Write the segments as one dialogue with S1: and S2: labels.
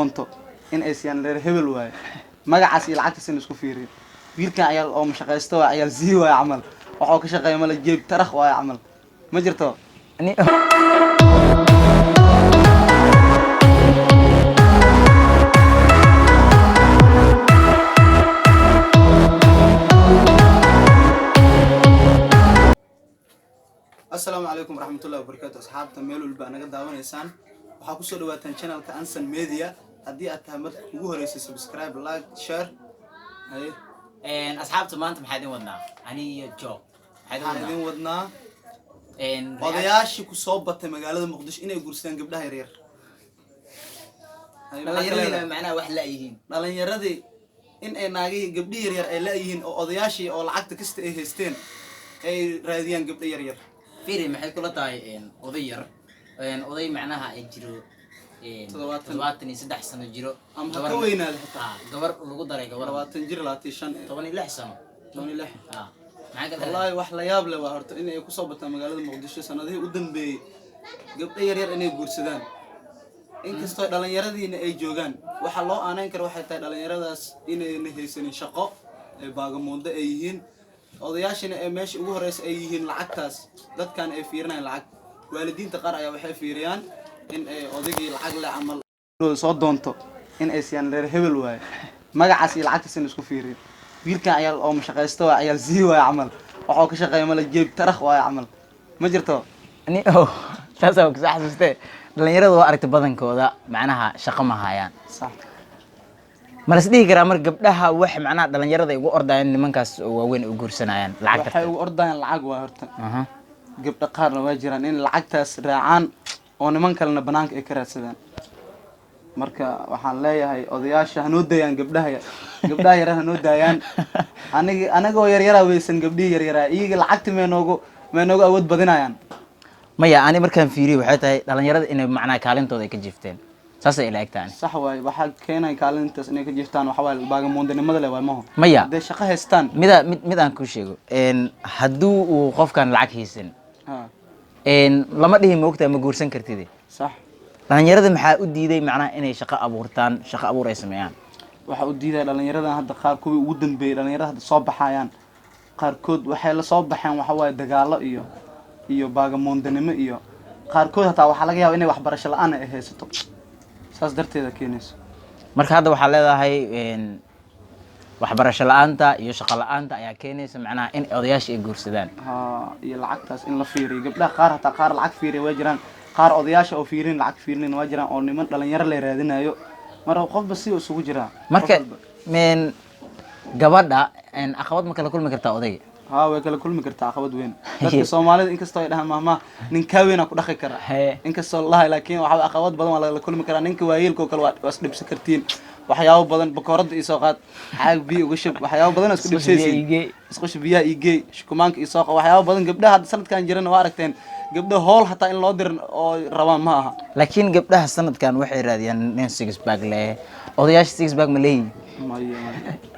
S1: doonto in ay siyaan reer hebel waaye magacaas iyo lacagtaas in isku fiiriyo wiilkan ayaal oo mashaqaysto waa ayaal sii waaye camal waxuu ka shaqeeya mala jeeb tarakh waaye camal ma jirto السلام عليكم ورحمة الله وبركاته أصحابنا ميلو اللي بقى نقدر دعوانيسان وحاكوسو دواتان channel كأنسان ميديا هدي أتهمت وجوه رئيسي سبسكرايب لايك شير هاي
S2: أصحابته ما أنتم حادين ودنا أنا جو
S1: حادين ودنا وضياشي كصوبة مقالة مقدش إنه يقولسان قبلها يرير
S2: لا يردي معنا واحد لاقيين
S1: لا يردي إن أي ناقي قبلي يرير أي لاقيين أو وضياشي أو العقد كست إيه هستين أي راديان قبلي يرير
S2: فيري maxay kula tahay oday yar oday macnaha ay jiro 23 sano jiro
S1: ama ka weynaad xitaa
S2: gabar lagu daray gabar
S1: 20 jir 25
S2: 16 sano
S1: 16
S2: maxay ka
S1: wallahi wax la yaab leh waa horta in ay ku soo bataan magaalada Muqdisho sanadihii u dambeeyay gabdho yar yar inay guursadaan inkastoo dhalinyaradina ay joogaan waxa loo aaneyn karo waxay tahay dhalinyaradaas inay haysanin shaqo ay baagamoonda ay yihiin odayaashina ee meesha ugu horeysay ay yihiin lacagtaas dadkan ay fiirinayaan lacag waalidiinta qaar ayaa waxay fiiriyaan in ay odaygii lacag leh amal soo doonto in ay siyaan reer hebel waaye magacaas iyo lacagtaas in isku fiiriyo wiilkan ayaal oo mashaqaysto waa ayaal sii waaye camal waxuu ka shaqeeya mala jeeb tarakh waaye camal ma jirto
S2: taas oo ka xasuustay dhalinyarada waa aragti badankooda macnaha shaqo ma hayaan
S1: sax
S2: malas dhihi karaa mar gabdhaha wax macnaha dhalinyarada ay ugu ordayaan nimankaas waaweyn u guursanayaan lacag
S1: waxay ugu ordayaan lacag waa horta gabdha qaarna waa jiraan in lacagtaas raacaan oo niman kalena banaanka ay ka raadsadaan marka waxaan leeyahay odayaasha hanoo daayaan gabdhaha yar hanoo daayaan anagoo yaryara weysan gabdhihii yaryaraa iyaga lacagta may noogu awood badinayaan
S2: maya ani markaan fiiriyo waxay tahay dhalinyarada inay macnaha kaalintooda ay ka jiifteen saas ay laagtaan
S1: sax waay waxa keenay kaalintaas inay ka jirtaan waxa waay baagamoondanimada leh waay maaho
S2: maya
S1: de shaqo haystaan
S2: mid aan ku sheego hadduu uu qofkan lacag haysan lama dhihi moogtaa ma guursan kartid
S1: sax
S2: dhalinyarada maxaa u diiday macnaha inay shaqo abuurtaan shaqo abuur ay sameeyaan
S1: waxa u diiday dhalinyarada hadda qaar kuwii ugu dambeeyay dhalinyarada hadda soo baxayaan qaarkood waxay la soo baxeen waxa waay dagaalo iyo baagamoondanimo iyo qaarkood hataa waxa laga yaabaa inay waxbarasho la'aan ay haysato saas darteeda keenayso
S2: marka hadda waxaa leedahay waxbarasho la'aanta iyo shaqo la'aanta ayaa keenaysa macnaha in odayaasha ay guursadaan
S1: iyo lacagtaas in la fiiriyo gabdhaha qaar hataa qaar lacag fiiriya waa jiraan qaar odayaasha oo fiirin lacag fiirin waa jiraan oo niman dhalinyaro la raadinayo marka qofba si isugu jiraa
S2: marka gabadha caqabad ma kala kulmi kartaa odayga
S1: way kala kulmi kartaa caqabad weyn dadka Soomaalida inkastoo ay dhahaan maama ninka weyn ku dhaqi kara inkastoo la laakiin waxa caqabad badan waa la kulmi karaa ninka waayeelka kale waa isdhibsi kartiin waxyaabo badan bakoorada iyo soo qaad xaag biyo uga shub waxyaabo badan isku dhibsaysiin isku shubiyaa iigay shukumaanka iyo soo qaad waxyaabo badan gabdhaha sanadkan jirana waa aragteen gabdho hool hataa in loo dirin oo rabaan ma aha
S2: laakiin gabdhaha sanadkan waxay raadiyaan nin six bag leh odayaasha six bag ma leeyihiin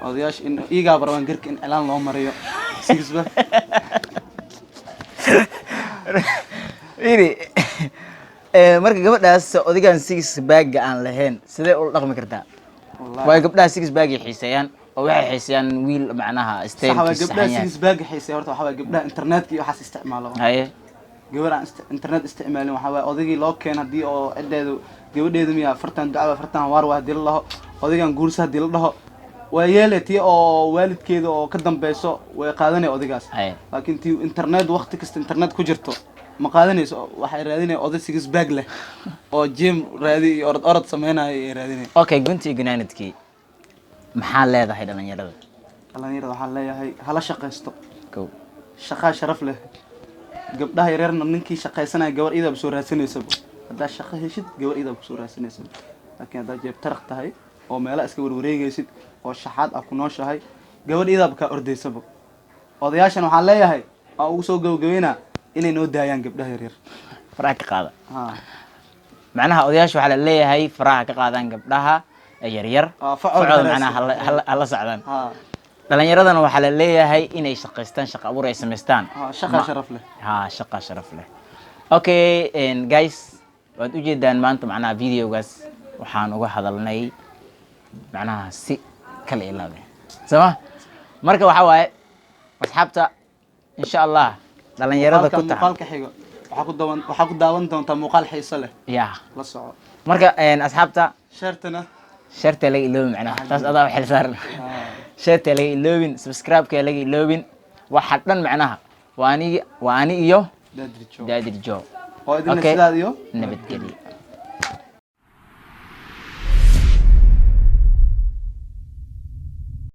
S1: odayaasha in iigaa barwaan garka in cilaan loo mariyo six bag
S2: marka gabadhaas odigan six bag aan lahayn sidee u dhaqmi kartaa way gabdhaha six bag xiiseeyaan oo waxay xiiseeyaan wiil macnaha
S1: style-kiisa gabdhaha six bag xiiseeya horta waxa way gabdhaha internetka iyo waxaas isticmaalo gabar aan internet isticmaalin waxa way odaygii loo keen hadii oo cideedu gabadheedu miya fartan dacwa fartan waar waa dil laho odigan guursa hadii la dhaho waa yeelati oo waalidkeeda oo ka dambeeyso way qaadanay odigaas laakiin tii internet waqti kasta internet ku jirto ma qaadanayso waxay raadinay oday six bag leh oo gym raadi iyo orod sameynay ay raadinay
S2: okay gunti ganaanadkii maxaa leedahay dhalinyarada
S1: waxaan leeyahay hala shaqeysto shaqo sharaf leh gabdhaha yaryarna ninkii shaqeysanaya gabar ida soo raadsanayso hadda shaqo heshid gabar ida soo raadsanayso laakiin hadda jeeb tarak tahay oo meelo iska warwareegaysid oo shaxaad ah ku nooshahay gabar ida ka ordaysabo odayaashan waxaan leeyahay oo ugu soo gabagabeena inay noo daayaan gabdhaha yaryar
S2: faraha ka qaada macnaha odayaasha waxa la leeyahay faraha ka qaadaan gabdhaha yaryar facooda macnaha hala socdaan dhalinyaradana waxa la leeyahay inay shaqeystaan shaqo abuur ay sameystaan
S1: shaqo sharaf leh
S2: shaqo sharaf leh okay guys waad u jeedaan maanta macnaha videogaas waxaan uga hadalnay macnaha si kala ilaabe sama marka waxa waaye asxaabta insha Allah dhalinyarada ku tahay
S1: muuqaalka xigo waxaa ku daawan doontaa muuqaal xiiso leh
S2: ya
S1: la soco
S2: marka asxaabta
S1: shartana
S2: sharta laga iloobin macnaha taas adaa u xilsaaran sharta laga iloobin subscribe-ka laga iloobin waxa dhan macnaha waa ani iyo
S1: Dadrijo
S2: Daadir Joe
S1: oo idin
S2: Okay.
S1: sidaad iyo
S2: nabadgelyo